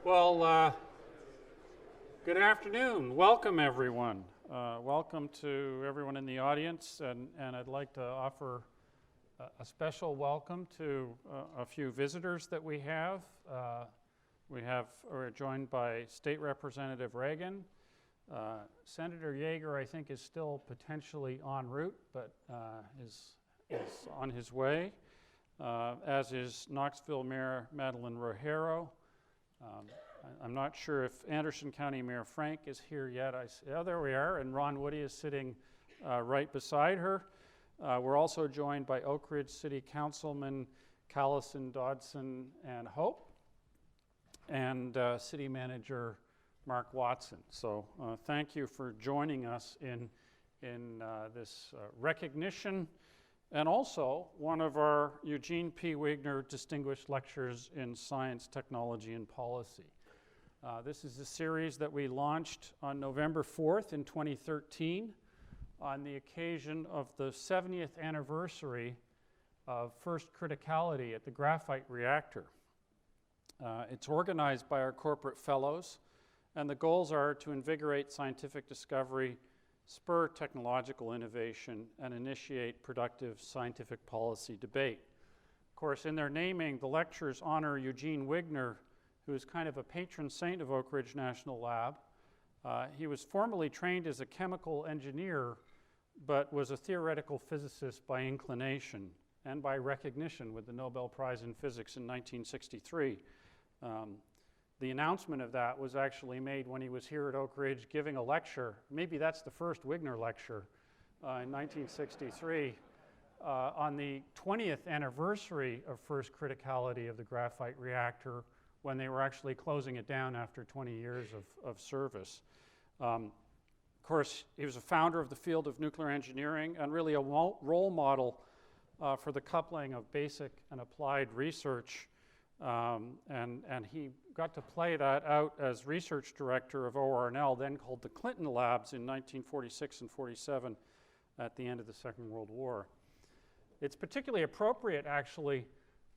Well, good afternoon. Welcome, everyone. Welcome to everyone in the audience, and I'd like to offer a special welcome to a few visitors that we have. We're joined by State Representative Reagan. Senator Yeager, I think, is still potentially en route, but is on his way, as is Knoxville Mayor Madeline Rojero. I'm not sure if Anderson County Mayor Frank is here yet. There we are, and Ron Woody is sitting right beside her. We're also joined by Oak Ridge City Councilman Callison, Dodson, and Hope, and City Manager Mark Watson. So thank you for joining us in this recognition, and also one of our Eugene P. Wigner Distinguished Lectures in Science, Technology, and Policy. This is a series that we launched on November 4th in 2013 on the occasion of the 70th anniversary of first criticality at the graphite reactor. It's organized by our corporate fellows, and the goals are to invigorate scientific discovery, spur technological innovation, and initiate productive scientific policy debate. Of course, in their naming, the lectures honor Eugene Wigner, who is kind of a patron saint of Oak Ridge National Lab. He was formerly trained as a chemical engineer, but was a theoretical physicist by inclination and by recognition with the Nobel Prize in Physics in 1963. The announcement of that was actually made when he was here at Oak Ridge giving a lecture. Maybe that's the first Wigner lecture in 1963 on the 20th anniversary of first criticality of the graphite reactor, when they were actually closing it down after 20 years of service. Of course, he was a founder of the field of nuclear engineering and really a role model for the coupling of basic and applied research. And he got to play that out as research director of ORNL, then called the Clinton Labs, in 1946 and 47 at the end of the Second World War. It's particularly appropriate, actually,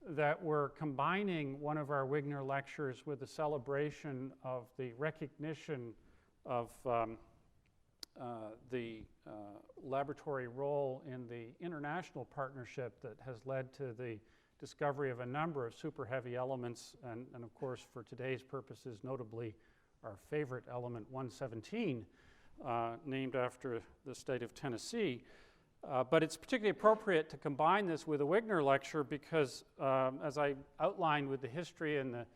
that we're combining one of our Wigner lectures with the celebration of the recognition of the laboratory role in the international partnership that has led to the discovery of a number of superheavy elements, and of course, for today's purposes, notably our favorite element 117, named after the state of Tennessee. But it's particularly appropriate to combine this with a Wigner lecture because, as I outlined with the history and the,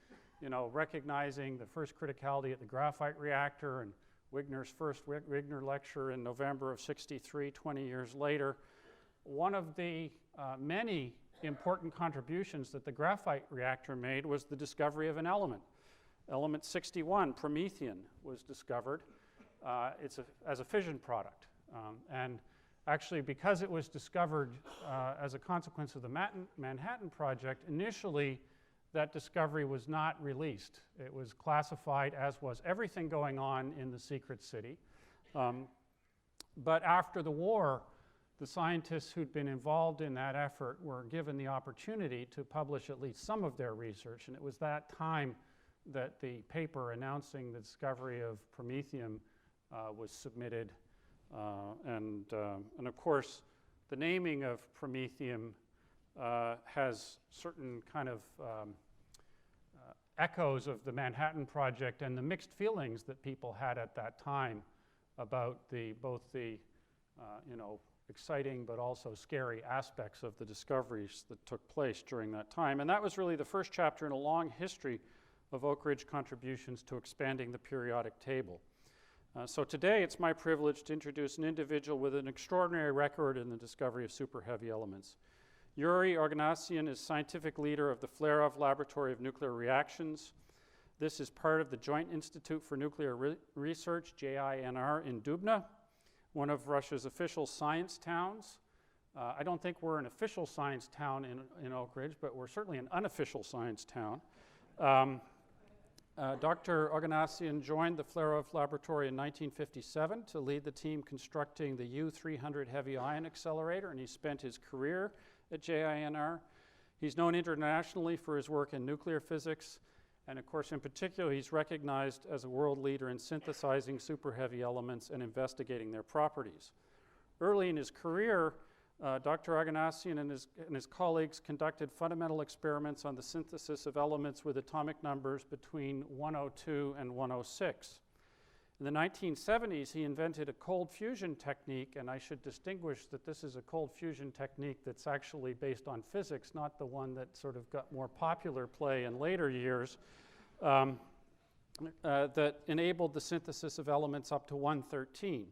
recognizing the first criticality at the graphite reactor and Wigner's first Wigner lecture in November of '63, 20 years later, one of the many important contributions that the graphite reactor made was the discovery of an element. Element 61, promethium, was discovered as a fission product. And actually, because it was discovered as a consequence of the Manhattan Project, initially that discovery was not released. It was classified, as was everything going on in the secret city. But after the war, the scientists who'd been involved in that effort were given the opportunity to publish at least some of their research, and it was that time that the paper announcing the discovery of promethium was submitted. And of course, the naming of promethium has certain kind of echoes of the Manhattan Project and the mixed feelings that people had at that time about both the exciting but also scary aspects of the discoveries that took place during that time. And that was really the first chapter in a long history of Oak Ridge contributions to expanding the periodic table. So today it's my privilege to introduce an individual with an extraordinary record in the discovery of superheavy elements. Yuri Oganessian is scientific leader of the Flerov Laboratory of Nuclear Reactions. This is part of the Joint Institute for Nuclear Research, JINR, in Dubna, one of Russia's official science towns. I don't think we're an official science town in Oak Ridge, but we're certainly an unofficial science town. Dr. Oganessian joined the Flerov Laboratory in 1957 to lead the team constructing the U-300 heavy ion accelerator, and he spent his career at JINR. He's known internationally for his work in nuclear physics And of course, in particular, he's recognized as a world leader in synthesizing superheavy elements and investigating their properties. Early in his career, Dr. Oganessian and his colleagues conducted fundamental experiments on the synthesis of elements with atomic numbers between 102 and 106. In the 1970s, he invented a cold fusion technique, and I should distinguish that this is a cold fusion technique that's actually based on physics, not the one that sort of got more popular play in later years, that enabled the synthesis of elements up to 113.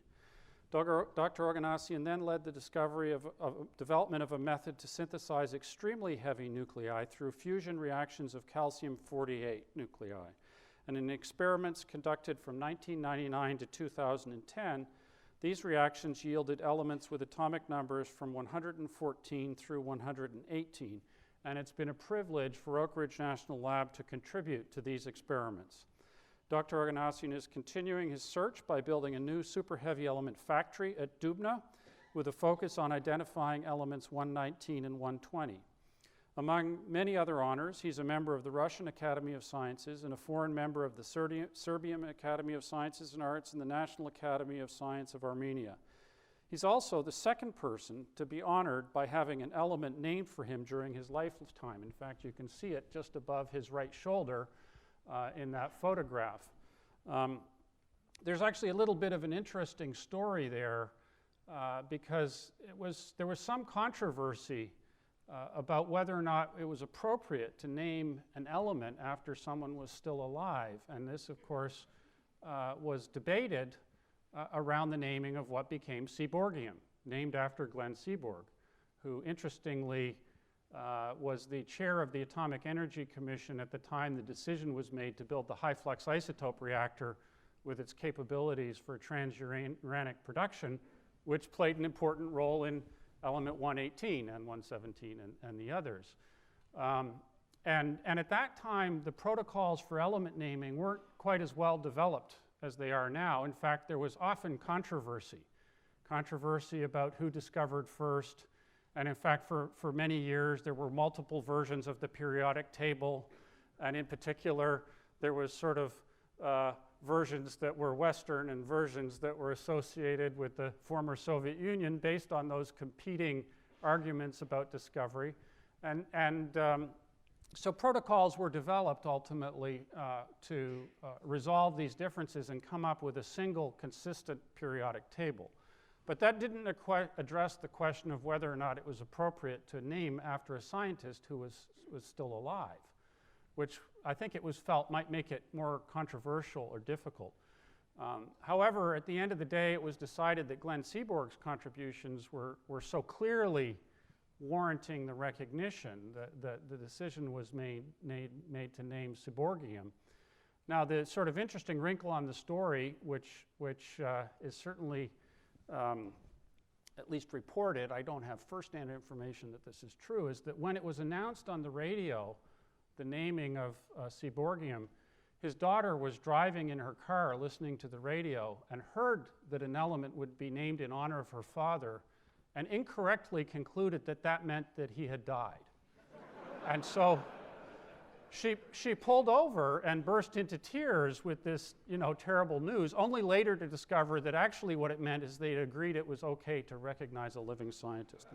Dr. Oganessian then led the discovery of development of a method to synthesize extremely heavy nuclei through fusion reactions of calcium-48 nuclei. And in experiments conducted from 1999 to 2010, these reactions yielded elements with atomic numbers from 114 through 118. And it's been a privilege for Oak Ridge National Lab to contribute to these experiments. Dr. Oganessian is continuing his search by building a new superheavy element factory at Dubna with a focus on identifying elements 119 and 120. Among many other honors, he's a member of the Russian Academy of Sciences and a foreign member of the Serbian Academy of Sciences and Arts and the National Academy of Science of Armenia. He's also the second person to be honored by having an element named for him during his lifetime. In fact, you can see it just above his right shoulder in that photograph. There's actually a little bit of an interesting story there because there was some controversy about whether or not it was appropriate to name an element after someone was still alive. And this, of course, was debated around the naming of what became seaborgium, named after Glenn Seaborg, who interestingly was the chair of the Atomic Energy Commission at the time the decision was made to build the high-flux isotope reactor with its capabilities for transuranic production, which played an important role in element 118 and 117 and the others. And at that time, the protocols for element naming weren't quite as well developed as they are now. In fact, there was often controversy about who discovered first. And in fact, for many years, there were multiple versions of the periodic table. And in particular, there was sort of versions that were Western and versions that were associated with the former Soviet Union based on those competing arguments about discovery. So protocols were developed ultimately to resolve these differences and come up with a single consistent periodic table. But that didn't address the question of whether or not it was appropriate to name after a scientist who was still alive, which I think it was felt might make it more controversial or difficult. However, at the end of the day, it was decided that Glenn Seaborg's contributions were so clearly warranting the recognition that the decision was made to name seaborgium. Now, the sort of interesting wrinkle on the story, which is certainly at least reported, I don't have first-hand information that this is true, is that when it was announced on the radio, the naming of seaborgium, his daughter was driving in her car listening to the radio and heard that an element would be named in honor of her father and incorrectly concluded that that meant that he had died. And so she pulled over and burst into tears with this, terrible news, only later to discover that actually what it meant is they'd agreed it was okay to recognize a living scientist.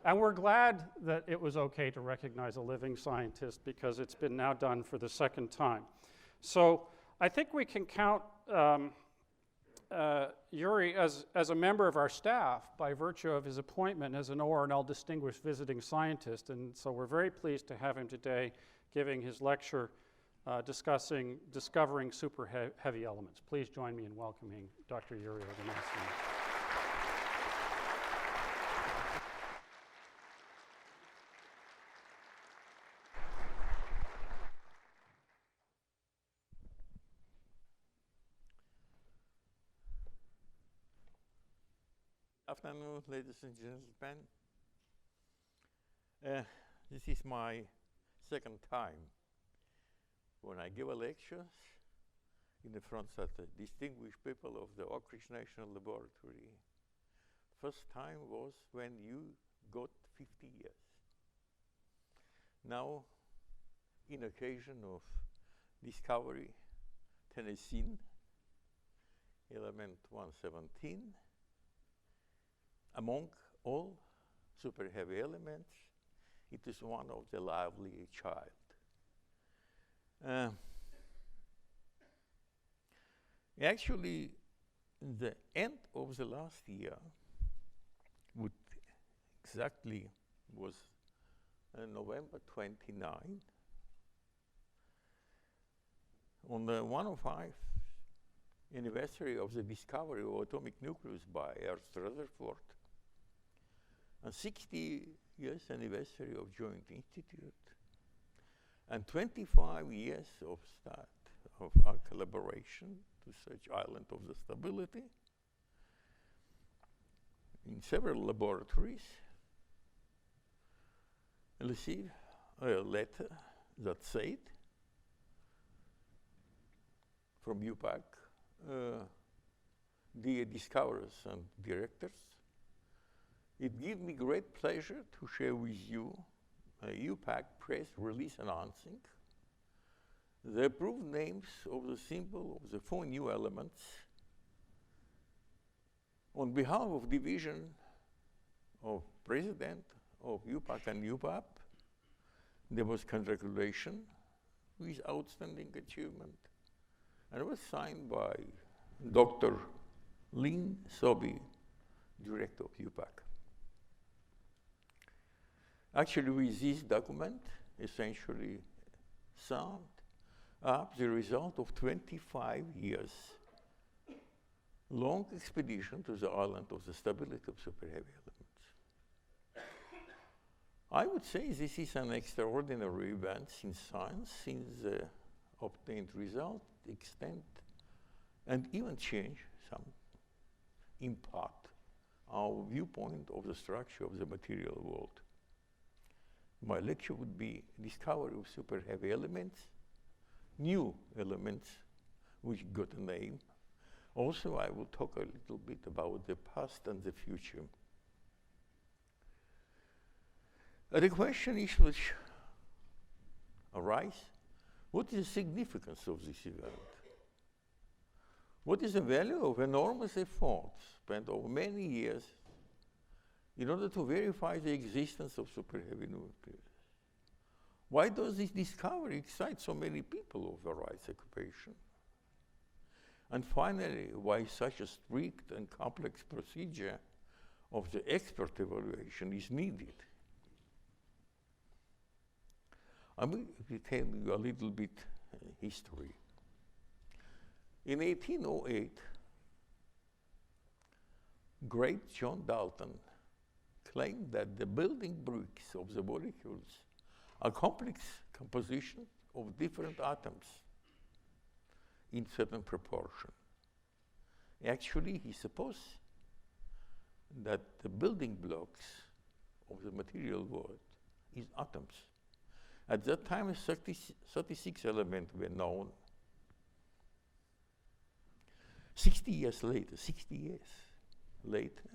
And we're glad that it was okay to recognize a living scientist because it's been now done for the second time. So I think we can count Yuri as a member of our staff by virtue of his appointment as an ORNL Distinguished Visiting Scientist. And so we're very pleased to have him today giving his lecture discussing discovering superheavy elements. Please join me in welcoming Dr. Yuri Oganessian. Afternoon, ladies and gentlemen. This is my second time when I give a lecture in the front of the distinguished people of the Oak Ridge National Laboratory. First time was when you got 50 years. Now, in occasion of discovery, tennessine, element 117. Among all superheavy elements, it is one of the lively child. Actually, the end of the last year would exactly was November 29. On the 105th anniversary of the discovery of atomic nucleus by Ernst Rutherford, and 60 years anniversary of Joint Institute, and 25 years of start of our collaboration to search island of the stability in several laboratories, I received a letter that said from UPAC, dear discoverers and directors, it gives me great pleasure to share with you a UPAC press release announcing the approved names of the symbol of the 4 new elements on behalf of division of president of UPAC and UPAP. There was congratulation with outstanding achievement, and it was signed by Dr. Lynn Sobey, director of UPAC. Actually, with this document, essentially summed up the result of 25 years long expedition to the island of the stability of superheavy elements. I would say this is an extraordinary event in science, since the obtained result extend and even change some, in part, our viewpoint of the structure of the material world. My lecture would be discovery of superheavy elements, new elements which got a name. Also, I will talk a little bit about the past and the future. The question is which arise, what is the significance of this event? What is the value of enormous efforts spent over many years in order to verify the existence of superheavy nucleus? Why does this discovery excite so many people of the rights occupation? And finally, why such a strict and complex procedure of the expert evaluation is needed? I will tell you a little bit history. In 1808, great John Dalton claimed that the building bricks of the molecules are complex composition of different atoms in certain proportion. Actually, he supposed that the building blocks of the material world is atoms. At that time, 36 elements were known. 60 years later,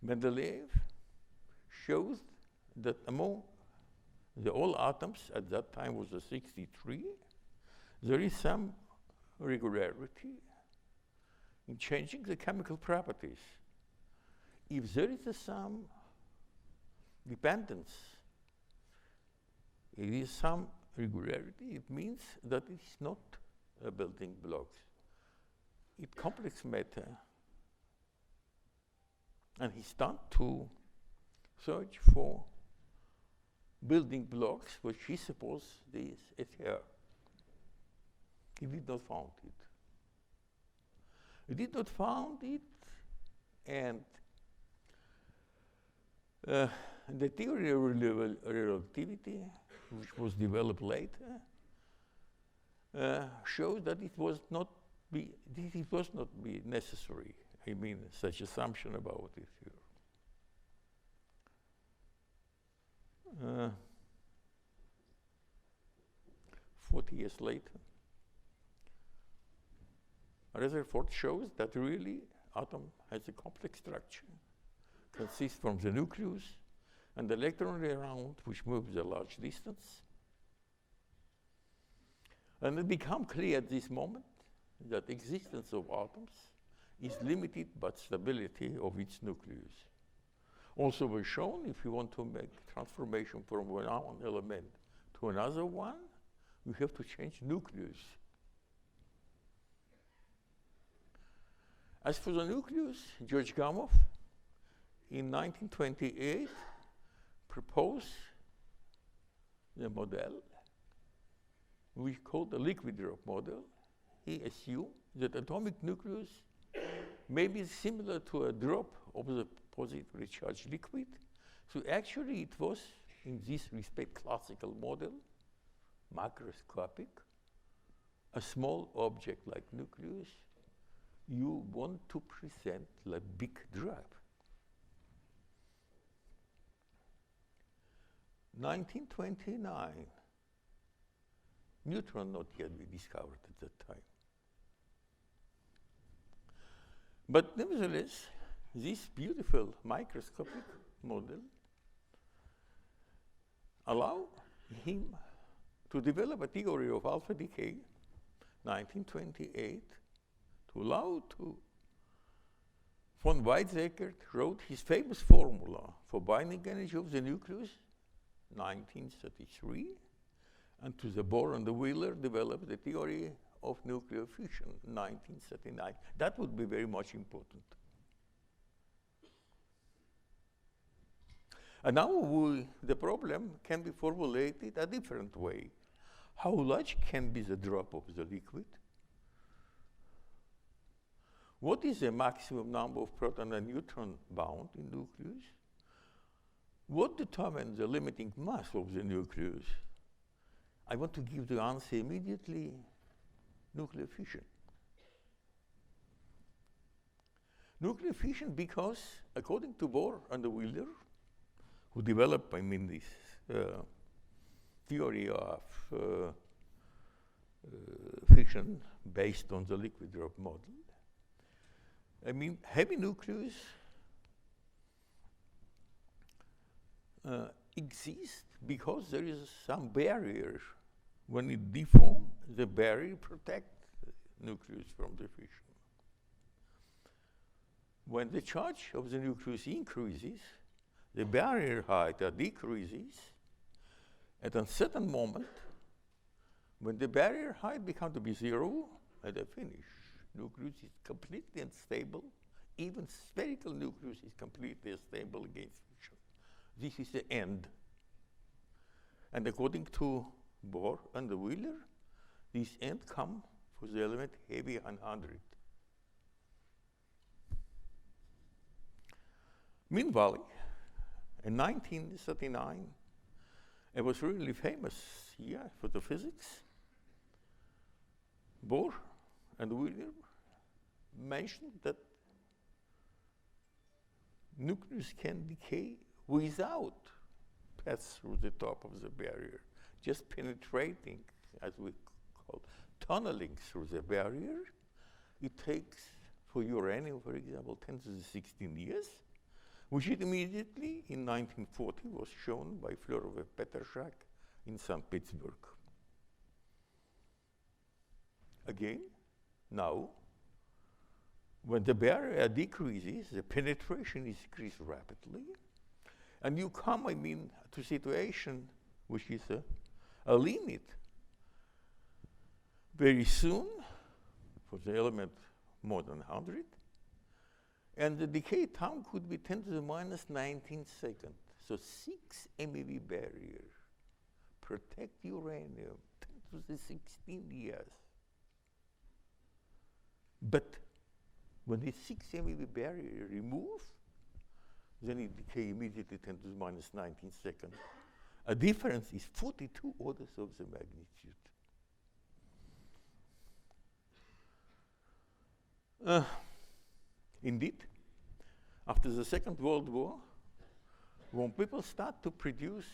Mendeleev shows that among the all atoms, at that time was the 63, there is some regularity in changing the chemical properties. If there is some dependence, it is some regularity, it means that it is not a building block. It's complex matter. And he started to search for building blocks which he supposed is ether. He did not find it. He did not find it, and the theory of relativity, which was developed later, shows that it was not be necessary. I mean, such assumption about it here. 40 years later, Rutherford shows that really atom has a complex structure, consists from the nucleus and the electron around, which moves a large distance. And it becomes clear at this moment that existence of atoms is limited by stability of its nucleus. Also was shown if you want to make transformation from one element to another one, you have to change nucleus. As for the nucleus, George Gamow in 1928 proposed the model we call the liquid drop model. He assumed that atomic nucleus may be similar to a drop of the positively charged liquid. So actually it was, in this respect, classical model, macroscopic, a small object like nucleus, you want to present like big drop. 1929, neutron not yet be discovered at that time. But nevertheless, this beautiful microscopic model allowed him to develop a theory of alpha decay, 1928, to allow to von Weizsäcker wrote his famous formula for binding energy of the nucleus, 1933, and to the Bohr and the Wheeler developed the theory of nuclear fission, 1939. That would be very much important. And now the problem can be formulated a different way. How large can be the drop of the liquid? What is the maximum number of proton and neutron bound in nucleus? What determines the limiting mass of the nucleus? I want to give the answer immediately, nuclear fission. Nuclear fission because, according to Bohr and the Wheeler, who developed, this theory of fission based on the liquid drop model, heavy nucleus exists because there is some barrier. When it deforms, the barrier protects the nucleus from the fission. When the charge of the nucleus increases, the barrier height decreases. At a certain moment, when the barrier height becomes to be zero, at a finish, nucleus is completely unstable. Even spherical nucleus is completely unstable against fission. This is the end. And according to Bohr and the Wheeler, this end comes for the element heavy 100. Meanwhile, in 1939, it was really famous year for the physics. Bohr and Wheeler mentioned that nucleus can decay without pass through the top of the barrier, just penetrating, as we call tunneling through the barrier. It takes, for uranium, for example, 10 to the 16 years, which it immediately, in 1940, was shown by Florov-Petershak in St. Petersburg. Again, now, when the barrier decreases, the penetration is increased rapidly, and you come, to a situation which is a limit. Very soon, for the element more than 100, and the decay time could be 10 to the minus 19 seconds. So 6 MeV barrier protect uranium 10 to the 16 years. But when the 6 MeV barrier removed, then it decay immediately 10 to the minus 19 seconds. A difference is 42 orders of the magnitude. Indeed, after the Second World War, when people start to produce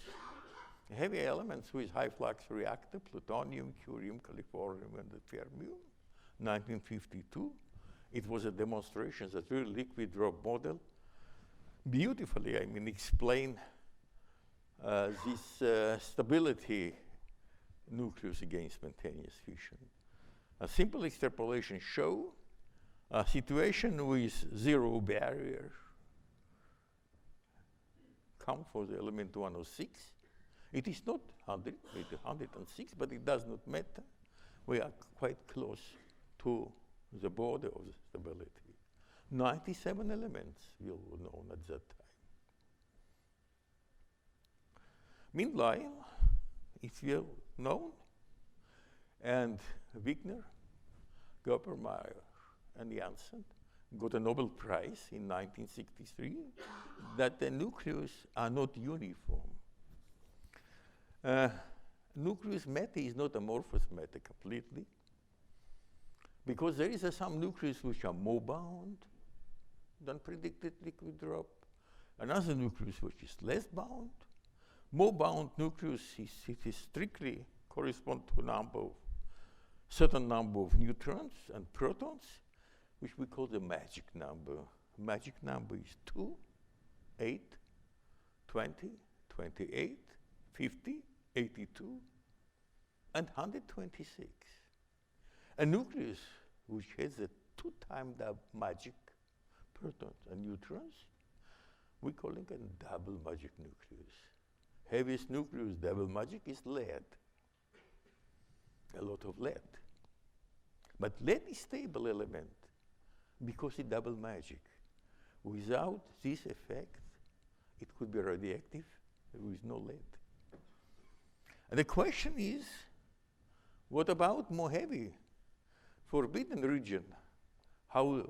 heavy elements with high flux reactor, plutonium, curium, californium, and the fermium, 1952, it was a demonstration that real liquid drop model beautifully, explain this stability nucleus against spontaneous fission. A simple extrapolation show a situation with zero barrier come for the element 106. It is not 100, it is 106, but it does not matter. We are quite close to the border of the stability. 97 elements were known at that time. Meanwhile, it's well known, and Wigner, Goppermeyer, and Janssen got a Nobel Prize in 1963 that the nucleus are not uniform. Nucleus matter is not amorphous matter completely, because there is some nucleus which are more bound than predicted liquid drop, another nucleus which is less bound. More bound nucleus is strictly correspond to certain number of neutrons and protons, which we call the magic number. Magic number is 2, 8, 20, 28, 50, 82, and 126. A nucleus which has a 2 times the magic protons and neutrons, we call it a double magic nucleus. Heaviest nucleus, double magic, is lead. A lot of lead. But lead is stable element because it's double magic. Without this effect, it could be radioactive with no lead. And the question is, what about more heavy, forbidden region? How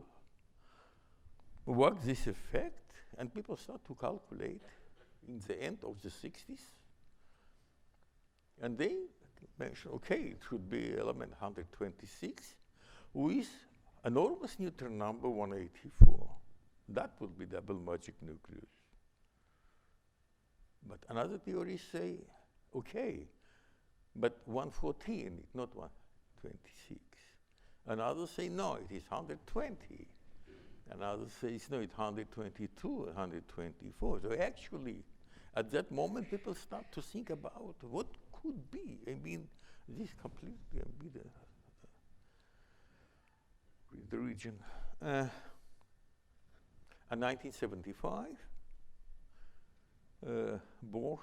works this effect? And people start to calculate in the end of the 60s. And they mention, okay, it should be element 126 with enormous neutron number 184. That would be double magic nucleus. But another theory say, okay, but 114, not 126. Another say, no, it is 120. Another says, no, it's 122, 124. So actually, at that moment, people start to think about what could be. I mean, this completely be the region. In 1975, Bohr,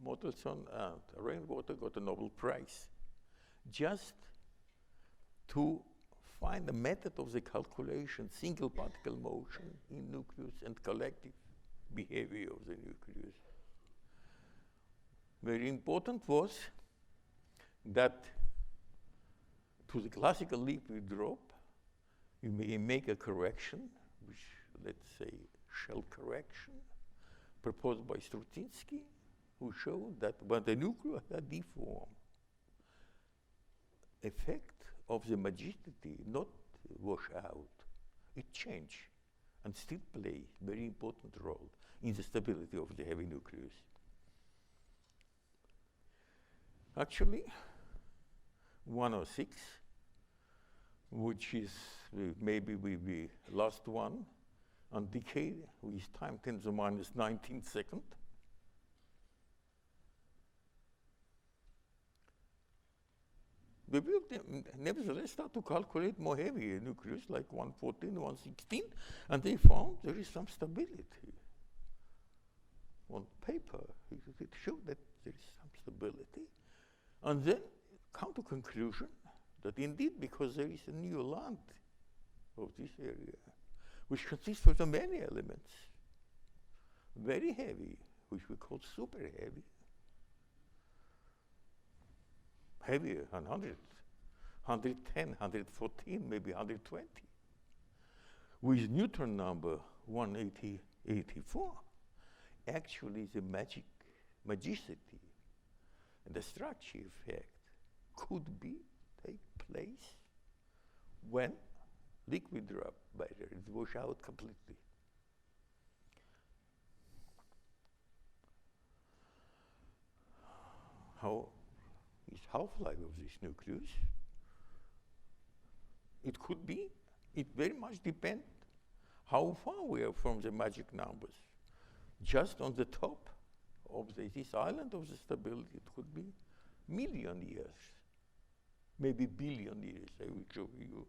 Mottelson, and Rainwater got a Nobel Prize just to find a method of the calculation, single particle motion in nucleus and collective behavior of the nucleus. Very important was that to the classical liquid drop, you may make a correction, which, let's say, shell correction, proposed by Strutinsky, who showed that when the nuclei are deformed, effect of the magicity not wash out, it change and still play very important role in the stability of the heavy nucleus. Actually, 106, which is maybe the last one, on Decay, with time 10 to the minus 19 second. We will nevertheless start to calculate more heavy nucleus, like 114, 116, and they found there is some stability. On paper, it showed that there is some stability. And then come to conclusion that indeed, because there is a new land of this area, which consists of many elements, very heavy, which we call super heavy, heavier than 100, 110, 114, maybe 120, with neutron number 184, actually the magicity and the structure effect could take place when liquid drop barrier is washed out completely. How is half-life of this nucleus? It could be, it very much depends how far we are from the magic numbers. Just on the top of this island of the stability, it could be million years, maybe billion years, I will show you.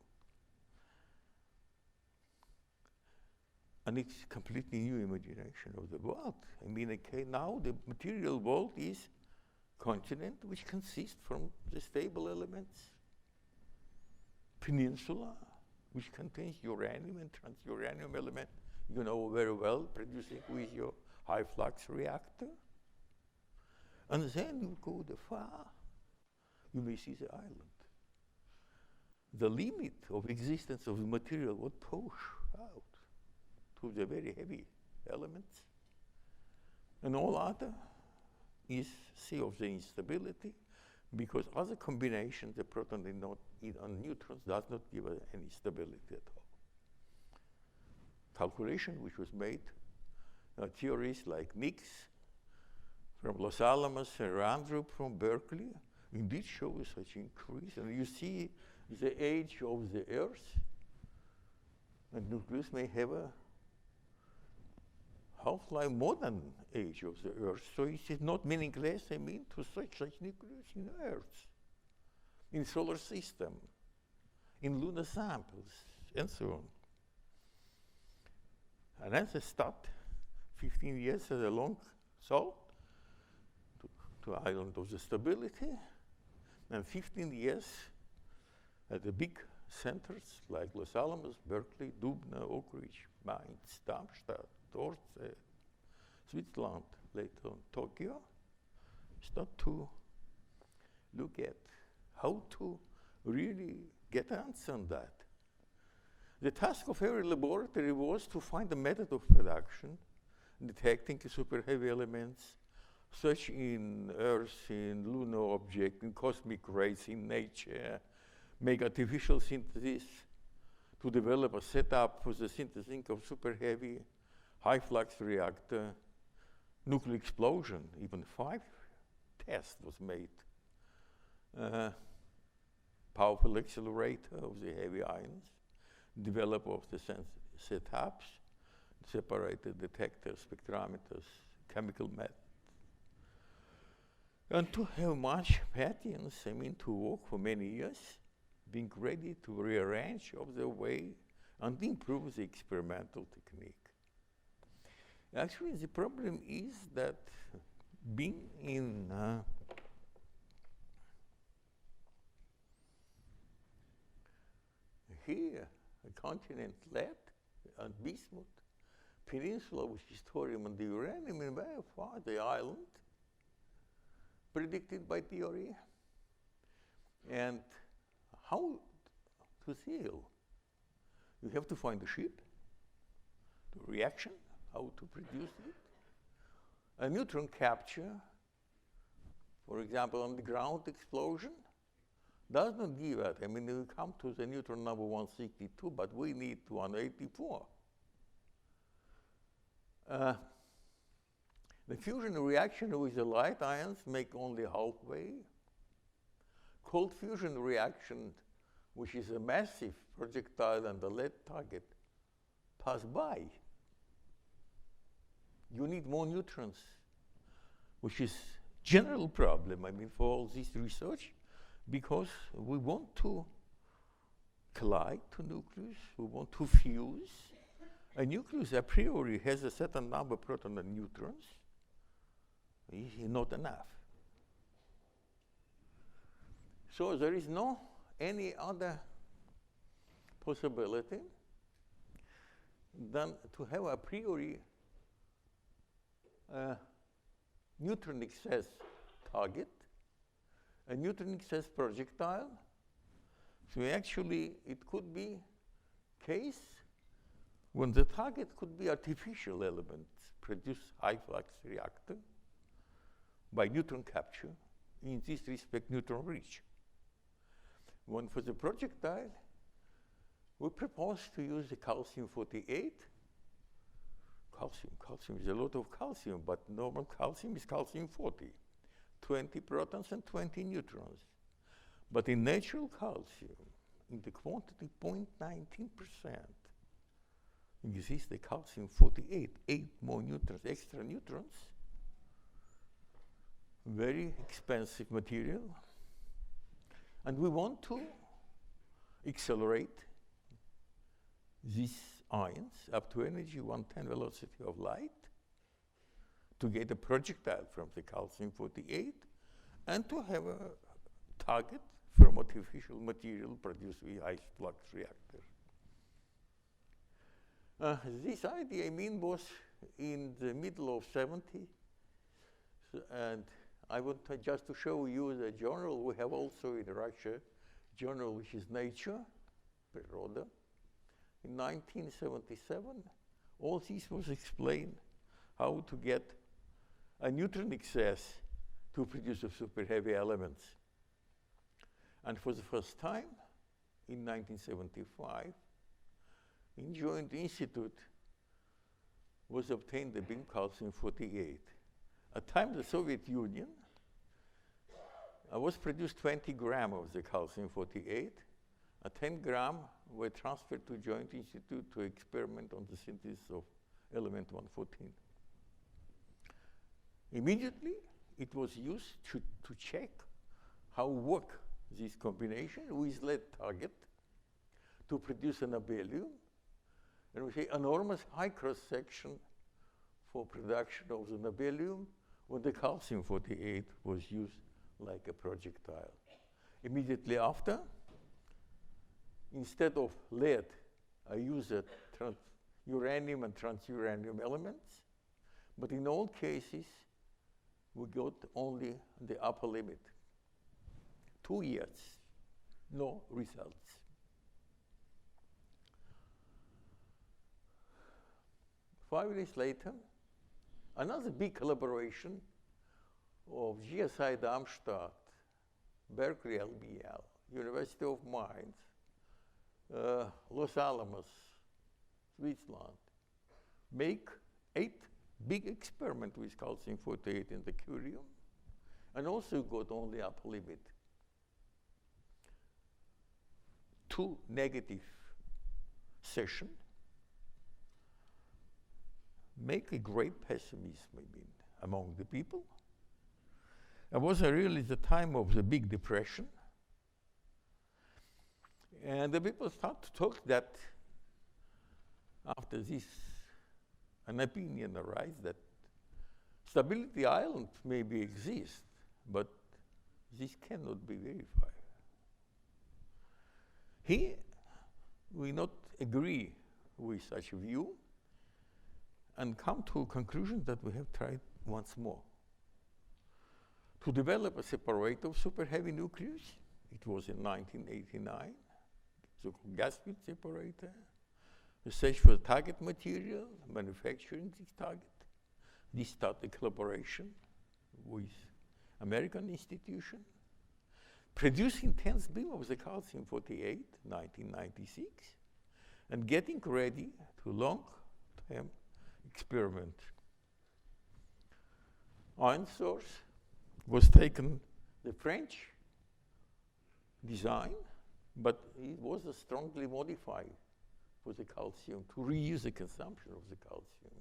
And it's completely new imagination of the world. I mean, okay, now the material world is continent which consists from the stable elements, peninsula, which contains uranium and transuranium element, you know very well, producing with your high flux reactor. And then you go the far, you may see the island. The limit of existence of the material would push out to the very heavy elements. And all other is sea of the instability, because other combinations, the proton and neutrons, does not give any stability at all. Calculation which was made, theories like Nix from Los Alamos and Randrup from Berkeley, indeed show such increase. And you see the age of the Earth, and nucleus may have a half-life more than age of the Earth. So it is not meaningless, I mean, to search such nucleus in Earth, in solar system, in lunar samples, and so on. And as I stopped 15 years as a long salt to island of the stability, and 15 years at the big centers like Los Alamos, Berkeley, Dubna, Oak Ridge, Mainz, Darmstadt, Dorset, Switzerland, later on Tokyo, start to look at how to really get an answer on that. The task of every laboratory was to find a method of production, detecting superheavy elements, such in Earth, in lunar object, in cosmic rays, in nature, make artificial synthesis, to develop a setup for the synthesing of superheavy, high flux reactor, nuclear explosion. Even 5 tests was made. Powerful accelerator of the heavy ions, develop of the setups, separated detectors, spectrometers, chemical methods. And to have much patience, I mean, to work for many years, being ready to rearrange of the way and improve the experimental technique. Actually, the problem is that being in here, a continent left, and Bismuth Peninsula, which is thorium and the uranium, and very far the island, predicted by theory, and how to sail. You have to find a ship, the reaction, how to produce it, a neutron capture, for example, on the ground explosion, does not give it. I mean, we come to the neutron number 162, but we need 184. The fusion reaction with the light ions make only halfway. Cold fusion reaction, which is a massive projectile and a lead target, pass by. You need more neutrons, which is general problem, I mean, for all this research, because we want to collide to nucleus, we want to fuse. A nucleus a priori has a certain number of protons and neutrons. Is not enough. So there is no any other possibility than to have a priori neutron excess target, a neutron excess projectile. So actually it could be case when the target could be artificial elements, produce high flux reactor by neutron capture, in this respect neutron rich. When for the projectile, we propose to use the calcium-48. Calcium is a lot of calcium, but normal calcium is calcium-40, 20 protons and 20 neutrons. But in natural calcium, in the quantity 0.19%, exists the calcium-48, 8 more neutrons, extra neutrons, very expensive material. And we want to accelerate these ions up to energy 1/10 velocity of light to get a projectile from the calcium-48 and to have a target from artificial material produced with high flux reactor. This idea, was in the middle of 70s, and I want just to show you the journal we have also in Russia, journal which is Nature, Природа. In 1977, all this was explained how to get a neutron excess to produce the superheavy elements. And for the first time, in 1975, in Joint Institute was obtained the beam calcium-48. At the time, the Soviet Union was produced 20 grams of the calcium-48. 10 grams were transferred to Joint Institute to experiment on the synthesis of element 114. Immediately, it was used to check how work this combination with lead target to produce an abelium. And we say enormous high cross-section for production of the nobelium when the calcium-48 was used like a projectile. Immediately after, instead of lead, I used uranium and transuranium elements, but in all cases, we got only the upper limit. 2 years, no results. Five years later, another big collaboration of GSI Darmstadt, Berkeley LBL, University of Mainz, Los Alamos, Switzerland, make 8 big experiments with calcium-48 in the curium, and also got only upper limit. 2 negative sessions make a great pessimism among the people. It was really the time of the Big Depression. And the people start to talk that after this, an opinion arises that stability island maybe exists, but this cannot be verified. Here, we not agree with such a view and come to a conclusion that we have tried once more to develop a separator of superheavy nucleus. It was in 1989, the gas-filled separator, the search for the target material, manufacturing this target. This started collaboration with American institution, producing 10th beam of the calcium-48, 1996, and getting ready to long-term experiment. Ion source was taken, the French design, but it was strongly modified for the calcium to reuse the consumption of the calcium.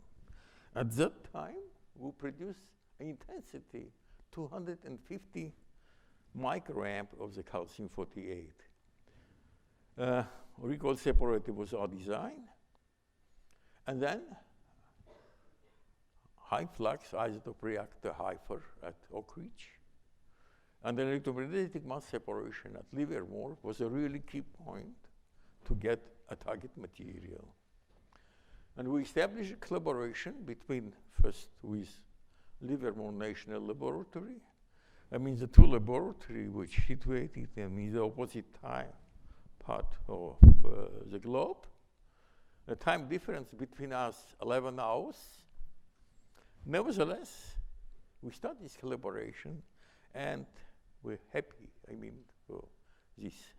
At that time, we produced an intensity 250 microamp of the calcium-48. Recoil separator was our design, and then high flux isotope reactor HIFER at Oak Ridge, and the electromagnetic mass separation at Livermore was a really key point to get a target material. And we established a collaboration between first with Livermore National Laboratory. The two laboratories which situated in the opposite part of the globe. The time difference between us, 11 hours. Nevertheless, we started this collaboration, and we're happy, for this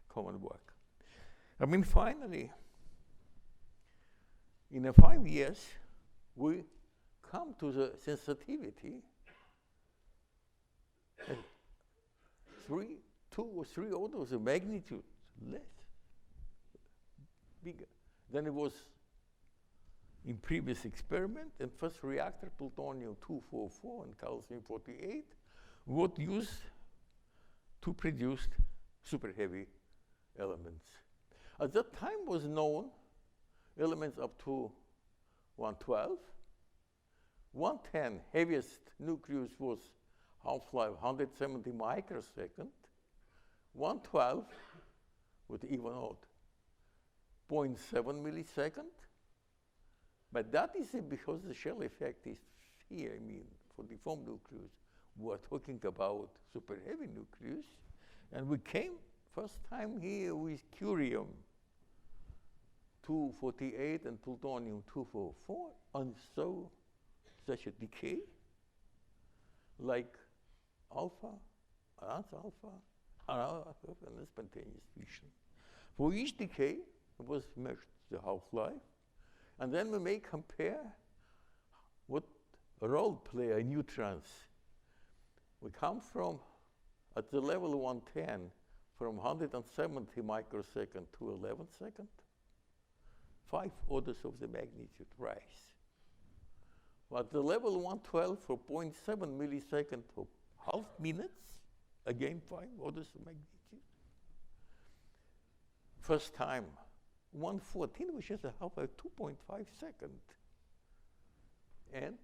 common work. Finally, in 5 years, we come to the sensitivity 2 or 3 orders of magnitude less, bigger than it was in previous experiment. And first reactor, plutonium-244 and calcium-48, what used to produce superheavy elements. At that time was known elements up to 112. 110, heaviest nucleus was half-life 170 microsecond. 112 would even out 0.7 millisecond. But that is because the shell effect is here, I mean, for the foam nucleus. We are talking about superheavy nucleus. And we came first time here with curium 248 and plutonium 244, and so such a decay, like alpha, and the spontaneous fission. For each decay, it was measured the half-life, and then we may compare what role play neutrons. We come from, at the level 110, from 170 microsecond to 11 second, 5 orders of the magnitude rise. But the level 112 for 0.7 millisecond for half minutes, again 5 orders of magnitude. First time, 114, which is a half-life 2.5 second. And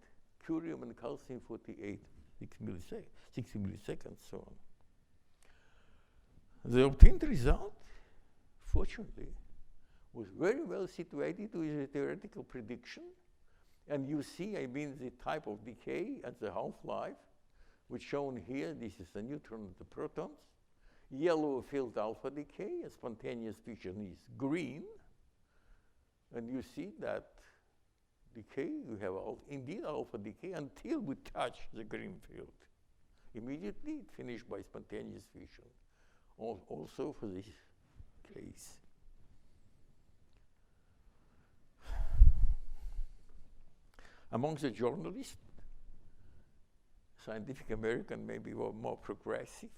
curium and calcium 48, 60 milliseconds, so on. The obtained result, fortunately, was very well situated with a theoretical prediction. And you see, I mean, the type of decay and the half-life, which shown here. This is the neutron and the protons. Yellow filled alpha decay, a spontaneous fission is green. And you see that decay, you have indeed alpha decay until we touch the green field. Immediately it finished by spontaneous fission. Also for this case. Among the journalists, Scientific American maybe were more progressive.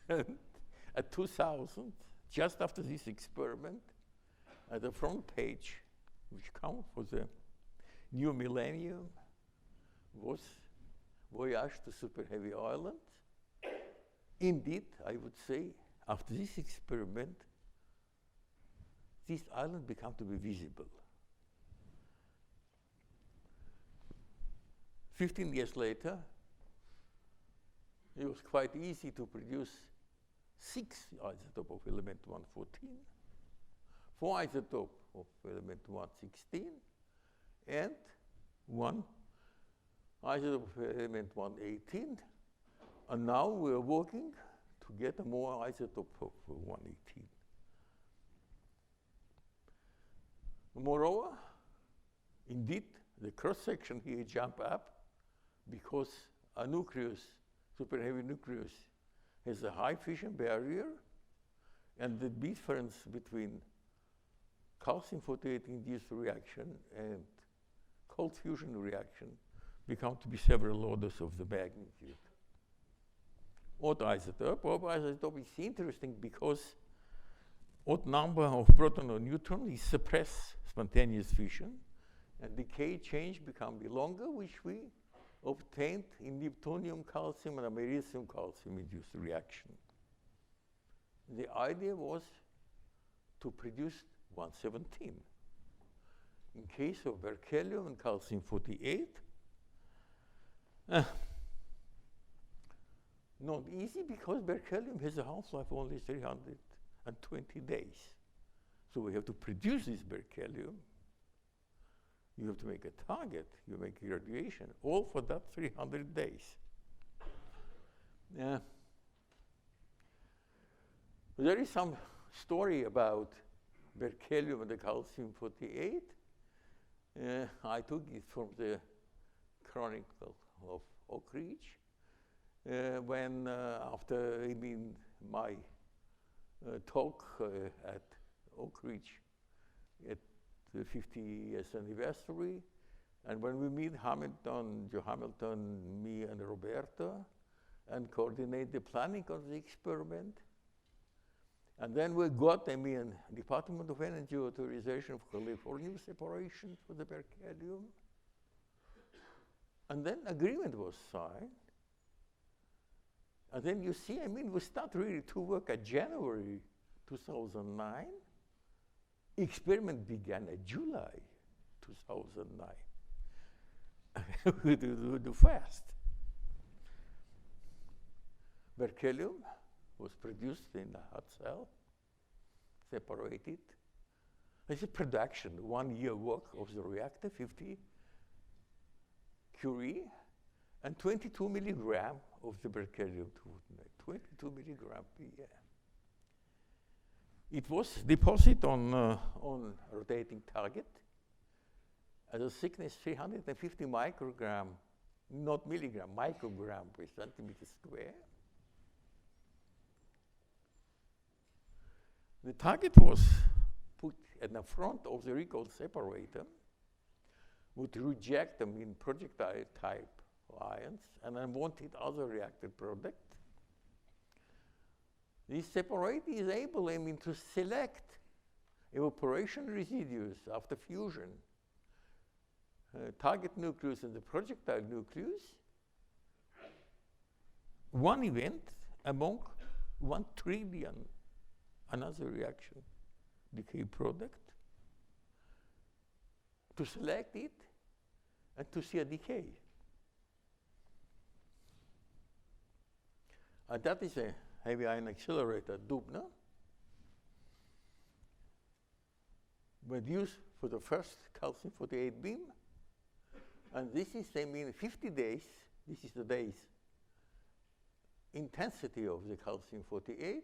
At 2000, just after this experiment, at the front page, which comes for the new millennium, was Voyage to Superheavy Island. Indeed, I would say, after this experiment, this island became to be visible. 15 years later, it was quite easy to produce 6 isotopes of element 114, 4 isotopes of element 116, and 1 isotope of element 118. And now we are working to get a more isotope of 118. Moreover, indeed, the cross-section here jump up because a nucleus, superheavy nucleus, has a high fission barrier, and the difference between calcium-48 induced reaction and cold fusion reaction become to be several orders of the magnitude. Odd isotope is interesting because odd number of proton or neutron is suppress spontaneous fission, and decay change become longer, which we obtained in neptunium calcium and americium calcium induced reaction. The idea was to produce 117. In case of berkelium and calcium 48, not easy because berkelium has a half-life only 320 days. So we have to produce this berkelium. You have to make a target, you make irradiation, all for that 300 days. There is some story about berkelium and the calcium 48. I took it from the Chronicle of Oak Ridge. When after my talk at Oak Ridge at the 50 years anniversary, and when we meet Joe Hamilton, me and Roberta, and coordinate the planning of the experiment. And then we got, Department of Energy authorization for Californium separation for the berkelium. And then agreement was signed. And then you see, I mean, we start really to work at January 2009. Experiment began at July 2009. We do fast. Berkelium was produced in a hot cell, separated. This is production, 1 year work of the reactor, 50 curie, and 22 milligram of the berkelium 22 milligram per year. It was deposited on rotating target at a thickness 350 microgram, not milligram, microgram per centimeter square. The target was put at the front of the recoil separator, would reject them in projectile type ions and unwanted other reactor product. This separator is able, I mean, to select evaporation residues after fusion, target nucleus and the projectile nucleus, one event among 1 trillion another reaction decay product, to select it and to see a decay. And that is a heavy ion accelerator, Dubna, was used for the first calcium-48 beam. And this is, I mean, 50 days, this is the days intensity of the calcium-48,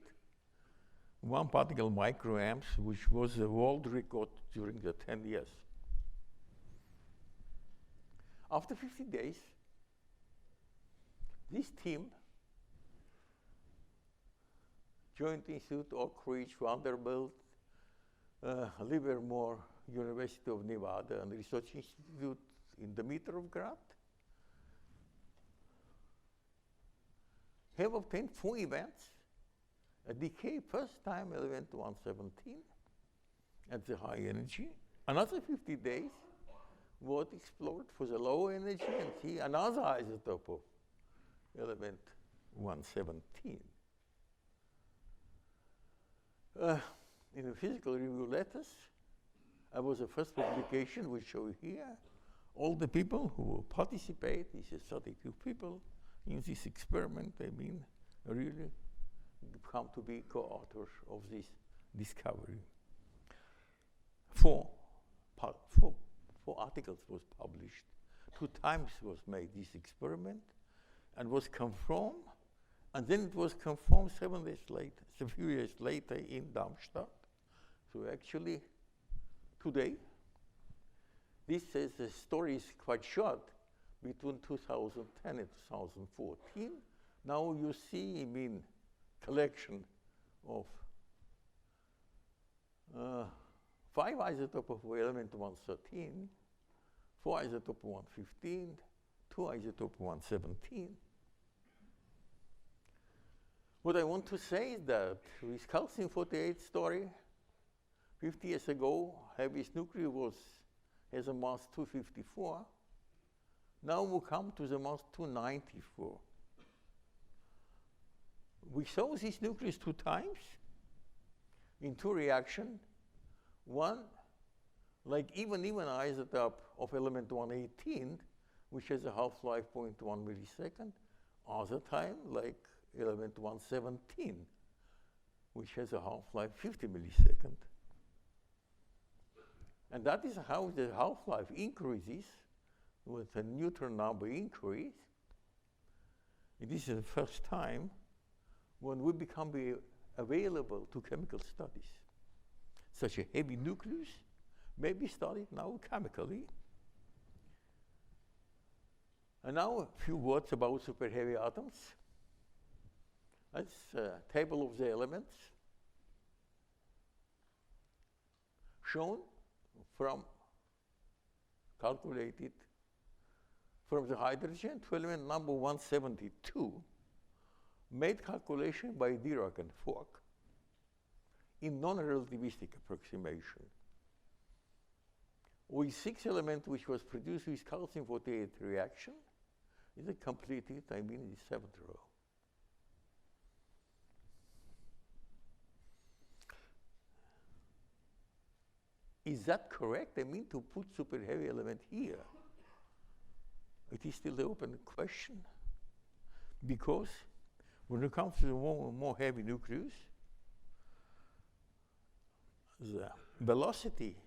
1 particle microamps, which was a world record during the 10 years. After 50 days, this team, Joint Institute, Oak Ridge, Vanderbilt, Livermore, University of Nevada, and Research Institute in Dimitrovgrad, have obtained 4 events. A decay, first time element 117 at the high energy. Another 50 days, was explored for the low energy and see another isotope of element 117. In the physical review letters, I was the first publication we show here. All the people who participate, this is 32 people in this experiment, I mean, really come to be co-authors of this discovery. 4 articles was published. 2 times was made this experiment and was confirmed, and then it was confirmed 7 days later, a few years later in Darmstadt. So actually, today, this says the story is quite short between 2010 and 2014. Now you see, I mean, collection of 5 isotopes of element 113, 4 isotopes of 115, 2 isotopes of 117. What I want to say is that with calcium-48 story, 50 years ago, heaviest nucleus has a mass 254. Now we come to the mass 294. We saw this nucleus 2 times in 2 reactions. One, like even isotope of element 118, which has a half-life 0.1 millisecond. Other time, like element 117, which has a half-life 50 milliseconds. And that is how the half-life increases with a neutron number increase. It is the first time when we become available to chemical studies. Such a heavy nucleus may be studied now chemically. And now a few words about superheavy atoms. That's a table of the elements shown from calculated from the hydrogen to element number 172, made calculation by Dirac and Fock in non-relativistic approximation. With 6 elements which was produced with calcium-48 reaction, is completed, I mean, in the 7th row. is that correct? I mean, to put superheavy element here. It is still the open question, because when it comes to the more heavy nucleus, the velocity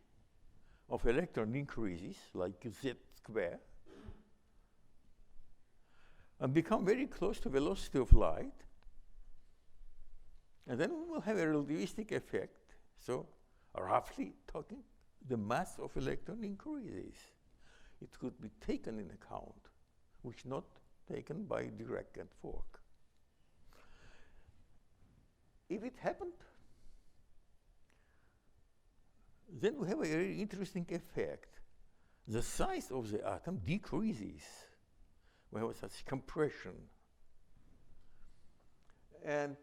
of electron increases like z square and become very close to velocity of light, and then we will have a relativistic effect. So roughly talking, the mass of electron increases. It could be taken in account, which not taken by Dirac and Fock. If it happened, then we have a very interesting effect. The size of the atom decreases. We have such compression. And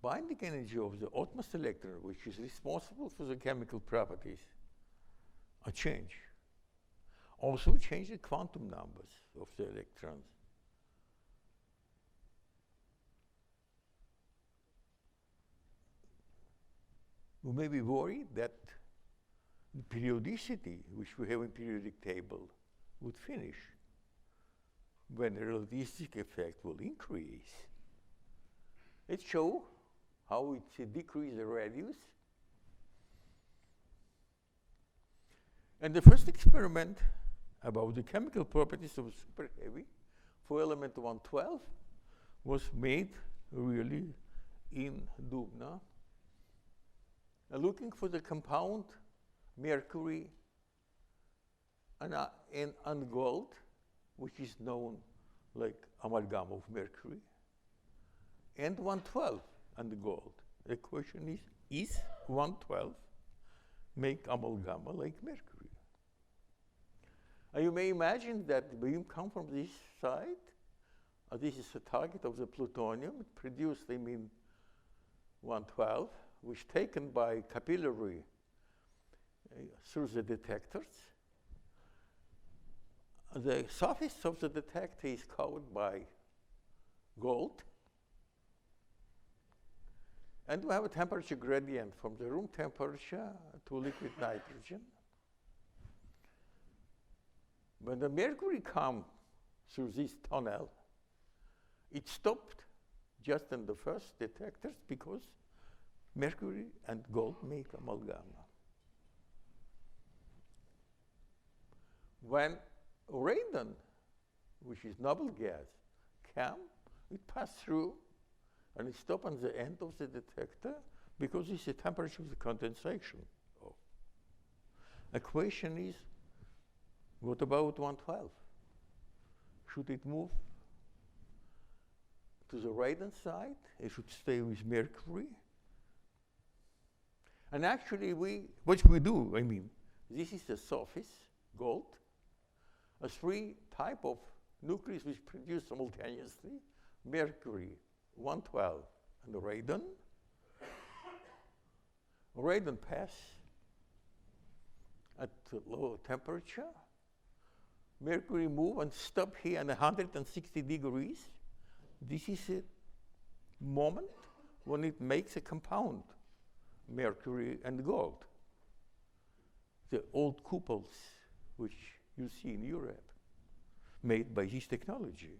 binding energy of the outermost electron, which is responsible for the chemical properties, change. Also change the quantum numbers of the electrons. We may be worried that the periodicity, which we have in periodic table, would finish when the relativistic effect will increase. It shows how it decreases the radius. And the first experiment about the chemical properties of superheavy for element 112 was made really in Dubna, looking for the compound mercury and gold, which is known like amalgam of mercury, and 112 and gold. The question is 112 make amalgam like mercury? You may imagine that the beam comes from this side. This is the target of the plutonium. It produced, 112, which taken by capillary through the detectors. The surface of the detector is covered by gold. And we have a temperature gradient from the room temperature to liquid nitrogen. When the mercury comes through this tunnel, it stopped just in the first detectors because mercury and gold make amalgam. When radon, which is noble gas, came, it passed through and it stopped on the end of the detector because it's the temperature of the condensation. The question is, what about 112? Should it move to the radon side? It should stay with mercury? And actually, what we do, this is the surface, gold, a three type of nucleus which produce simultaneously mercury, 112, and the radon. Radon pass at low temperature. Mercury move and stop here at 160 degrees. This is a moment when it makes a compound, mercury and gold. The old cupols, which you see in Europe, made by this technology.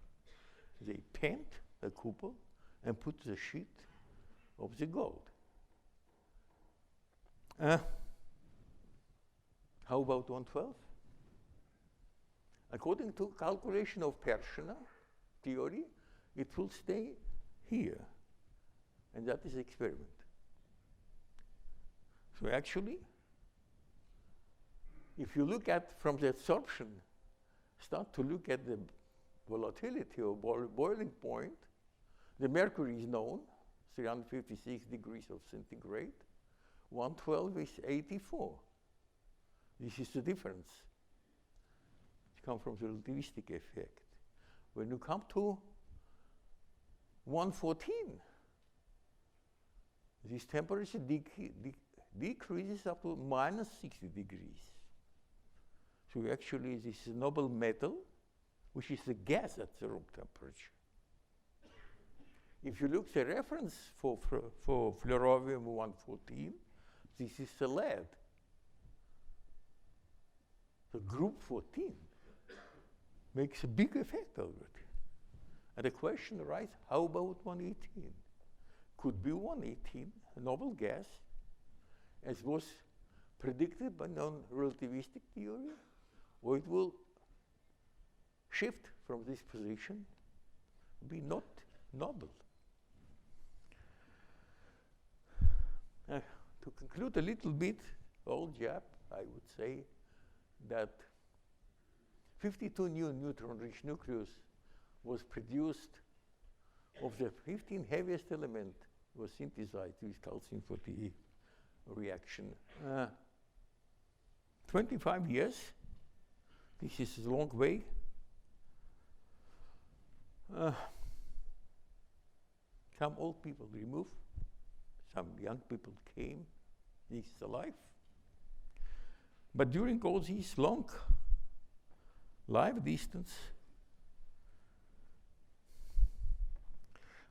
They paint the cupola and put the sheet of the gold. How about 112? According to calculation of Persona theory, it will stay here. And that is the experiment. So actually, if you look at from the absorption, start to look at the volatility of boiling point, the mercury is known, 356 degrees of centigrade. 112 is 84. This is the difference. It comes from the relativistic effect. When you come to 114, this temperature decreases up to minus 60 degrees. So actually, this is a noble metal, which is a gas at the room temperature. If you look at the reference for fluorovium 114, This is the lead. The group 14 makes a big effect already. And the question arises, how about 118? Could be 118 a noble gas, as was predicted by non-relativistic theory, or it will shift from this position, be not noble. To conclude a little bit, old Jap, I would say that 52 new neutron-rich nucleus was produced of the 15 heaviest element was synthesized with calcium-48 reaction. 25 years, this is a long way. Some old people removed, some young people came. This is the life. But during all this long life distance,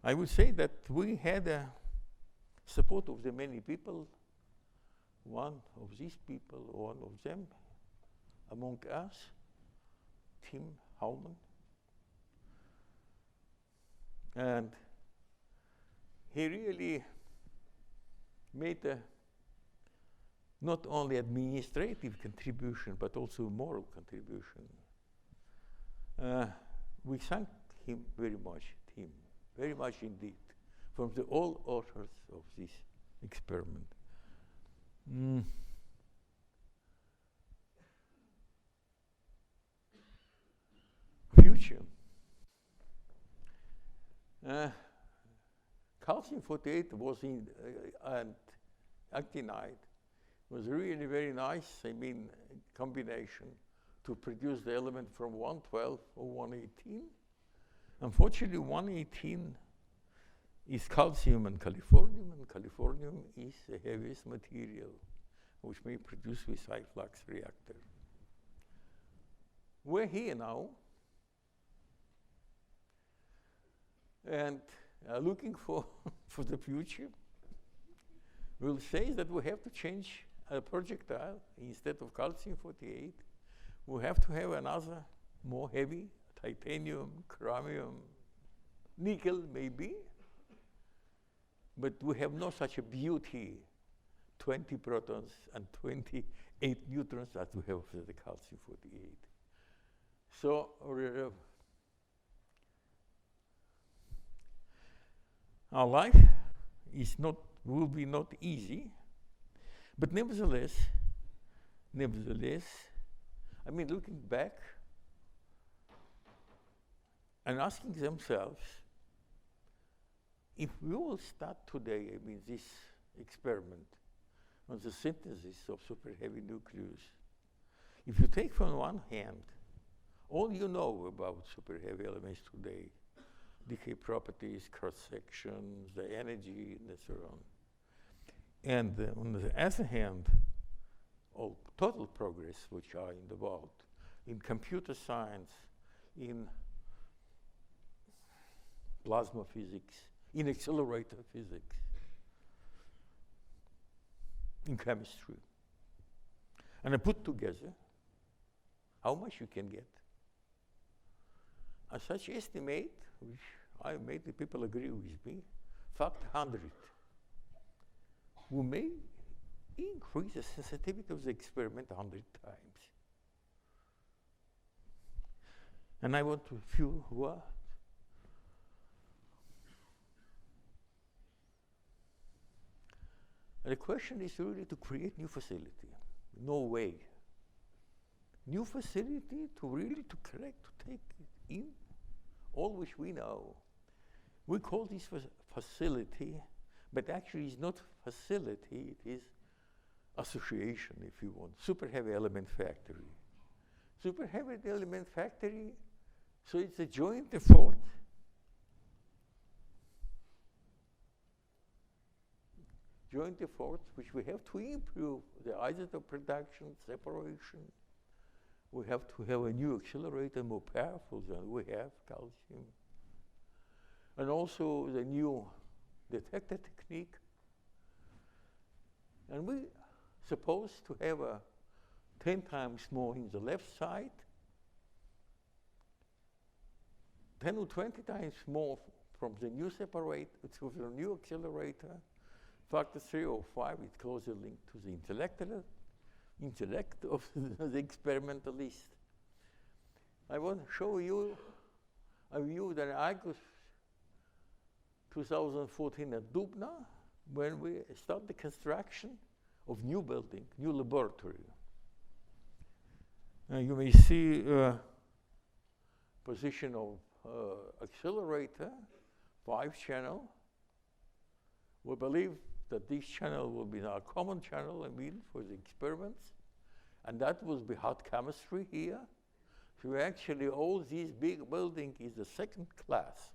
I would say that we had a support of the many people. One of these people, one of them, among us, Tim Hallman. And he really made a not only administrative contribution, but also moral contribution. We thank him very much, Tim, very much indeed, from the all authors of this experiment. Future. Calcium-48 was in and actinide was really very nice, combination to produce the element from 112 or 118. Unfortunately, 118 is calcium and californium is the heaviest material which may produce with high flux reactor. We're here now and looking for the future. We'll say that we have to change a projectile. Instead of calcium-48, we have to have another more heavy, titanium, chromium, nickel maybe, but we have no such a beauty, 20 protons and 28 neutrons that we have for the calcium-48. So our life will be not easy, but nevertheless, looking back and asking themselves, if we will start today, this experiment on the synthesis of superheavy nucleus, if you take from one hand all you know about superheavy elements today, decay properties, cross sections, the energy, and so on. And on the other hand, all total progress which are in the world, in computer science, in plasma physics, in accelerator physics, in chemistry. And I put together how much you can get. A such estimate, which I made the people agree with me, fact 100. We may increase the sensitivity of the experiment 100 times. And I want to few words. The question is really to create new facility. No way. New facility to really to take in all which we know. We call this facility, but actually it's not facility, it is association, if you want. Superheavy element factory. Superheavy element factory, so it's a joint effort. Joint efforts which we have to improve the isotope production, separation. We have to have a new accelerator more powerful than we have, calcium. And also the new detector technique. And we supposed to have a 10 times more in the left side, 10 or 20 times more from the new separator, to the new accelerator, factor 3 or 5 is closely linked to the intellect of the experimentalist. I want to show you a view that I got 2014 at Dubna, when we start the construction of new building, new laboratory. You may see position of accelerator, 5-channel. We believe that this channel will be our common channel, for the experiments. And that will be hot chemistry here. So actually all these big building is the second class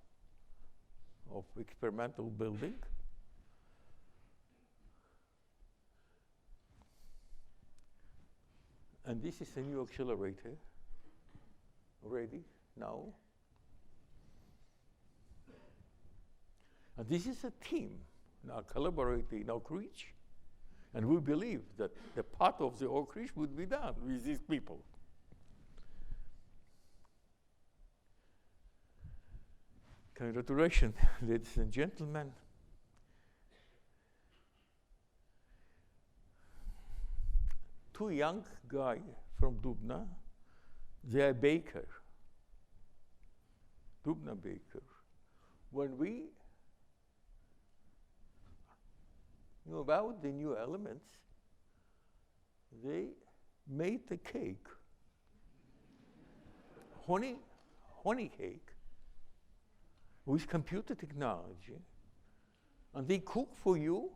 of experimental building. And this is a new accelerator, ready now. And this is a team now collaborating in Oak Ridge. And we believe that the part of the Oak Ridge would be done with these people. Congratulations, ladies and gentlemen. Two young guys from Dubna, they are baker, Dubna baker. When we knew about the new elements, they made a cake, honey cake, with computer technology, and they cook for you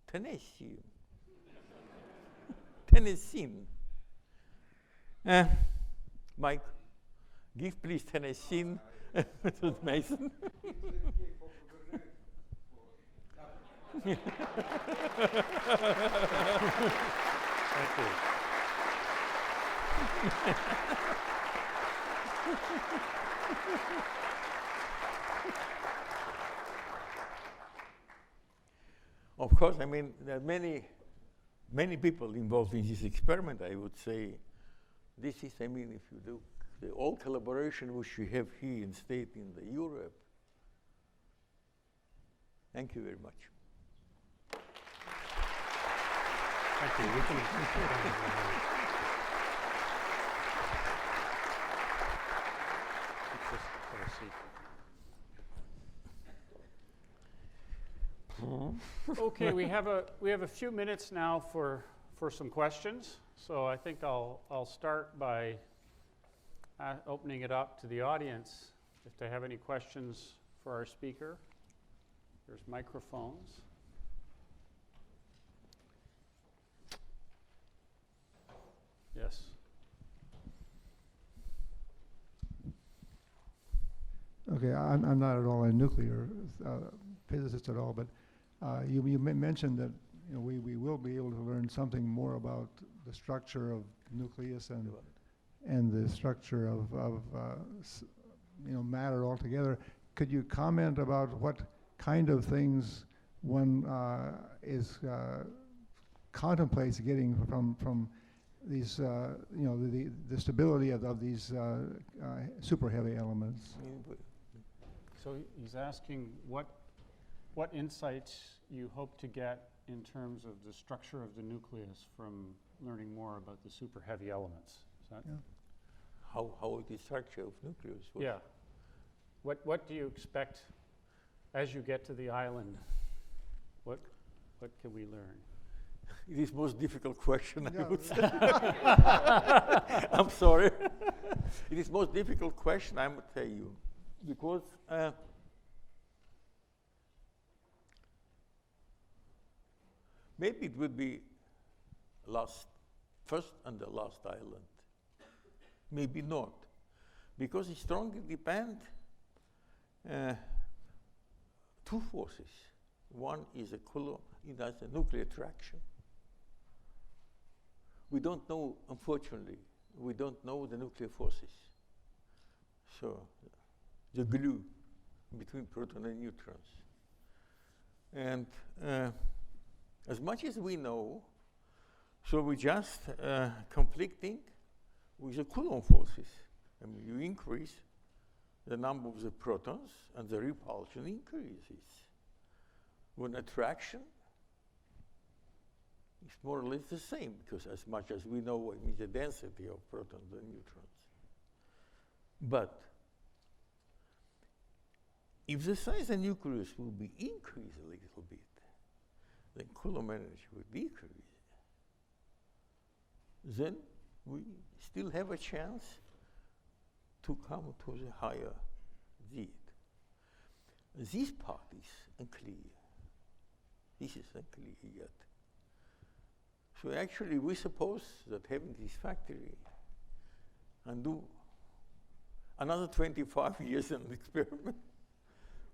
tennessine. Tennessine. Mike, give please tennessine to Mason. Thank you. Of course, I mean, there are many people involved in this experiment. I would say this is, I mean, if you do the all collaboration which we have here in state in the Europe. Thank you very much. Thank you. We can Okay, we have a few minutes now for some questions. So I think I'll start by opening it up to the audience if they have any questions for our speaker. There's microphones. Yes. Okay, I'm not at all a nuclear physicist at all, but you mentioned that we will be able to learn something more about the structure of nucleus and the structure of matter altogether. Could you comment about what kind of things one contemplates getting from these the stability of these super heavy elements? So he's asking what insights you hope to get in terms of the structure of the nucleus from learning more about the super heavy elements. Is that? Yeah. How the structure of nucleus works. Yeah. What do you expect as you get to the island? What can we learn? It is most difficult question, I would say. I'm sorry. It is most difficult question, I would tell you, because maybe it would be first and the last island. Maybe not, because it strongly depends two forces. One is it has a nuclear attraction. We don't know, unfortunately, we don't know the nuclear forces. So the glue between proton and neutrons. And as much as we know, so we're just conflicting with the Coulomb forces. I mean, you increase the number of the protons, and the repulsion increases. When attraction is more or less the same, because as much as we know what is the density of protons and neutrons. But if the size of the nucleus will be increased a little bit, then Coulomb energy will decrease. Then we still have a chance to come to the higher Z. This part is unclear. This is unclear yet. So actually, we suppose that having this factory and do another 25 years in experiment,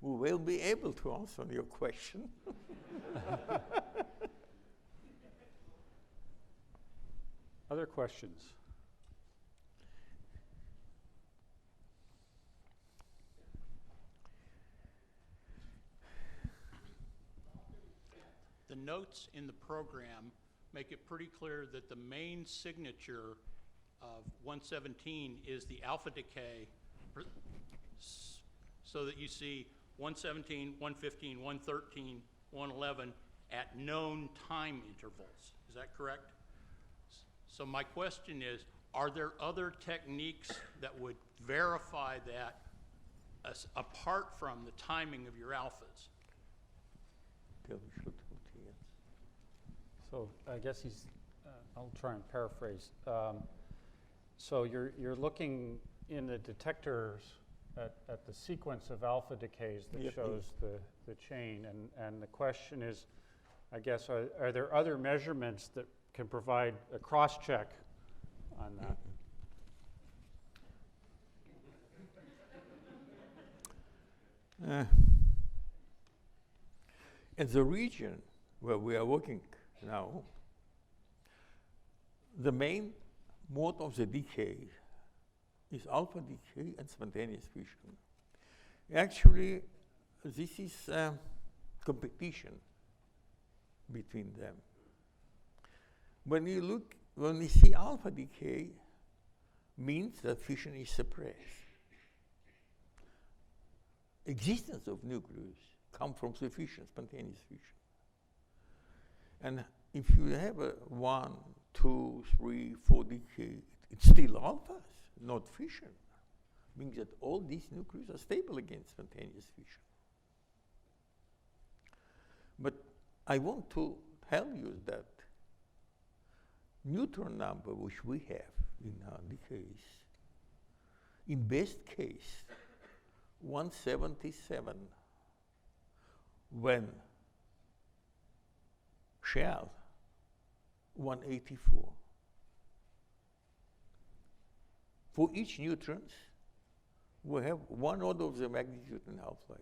we will be able to answer your question. Other questions? The notes in the program make it pretty clear that the main signature of 117 is the alpha decay, so that you see 117, 115, 113, 111 at known time intervals. Is that correct? So my question is, are there other techniques that would verify that apart from the timing of your alphas? So I guess he's, I'll try and paraphrase. So you're looking in the detectors at the sequence of alpha decays that shows the chain, and the question is, I guess, are there other measurements that can provide a cross-check on that? In the region where we are working now, the main mode of the decay is alpha decay and spontaneous fission. Actually, this is competition between them. When we see alpha decay, means that fission is suppressed. Existence of nucleus come from the fission, spontaneous fission. And if you have a 1, 2, 3, 4 decay, it's still alphas, not fission. Means that all these nucleus are stable against spontaneous fission. But I want to tell you that neutron number which we have in our decays, in best case, 177 when shell 184. For each neutrons, we have 1 order of the magnitude in half-life.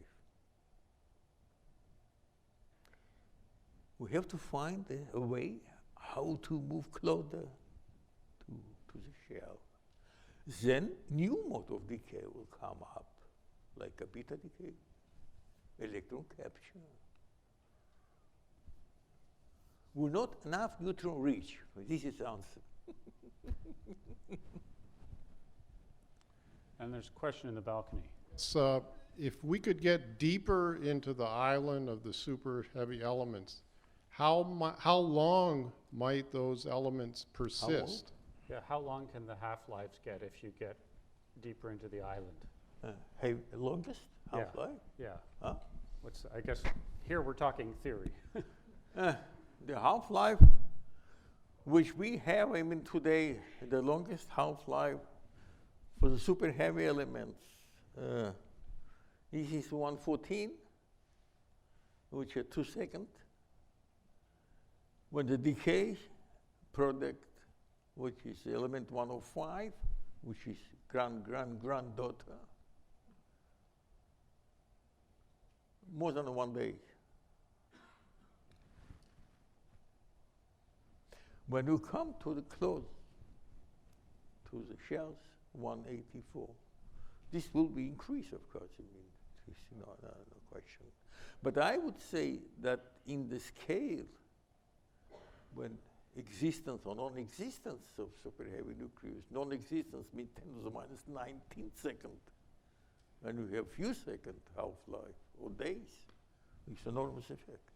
We have to find a way how to move closer to the shell. Then new mode of decay will come up, like a beta decay, electron capture. Will not enough neutron reach? This is the answer. And there's a question in the balcony. So if we could get deeper into the island of the super heavy elements, how long might those elements persist? Yeah, how long can the half-lives get if you get deeper into the island? Longest half-life? Yeah. Huh? I guess here we're talking theory. The half-life which we have, I mean, today, the longest half-life for the super heavy elements, this is 114, which is 2 seconds. When the decay product, which is element 105, which is granddaughter, more than 1 day. When you come to the close, to the shells, 184, this will be increased, of course, I mean, it's no question. But I would say that in the scale when existence or non-existence of superheavy nucleus, non-existence means 10 to the minus 19 second, and we have few second half-life or days, it's enormous effect.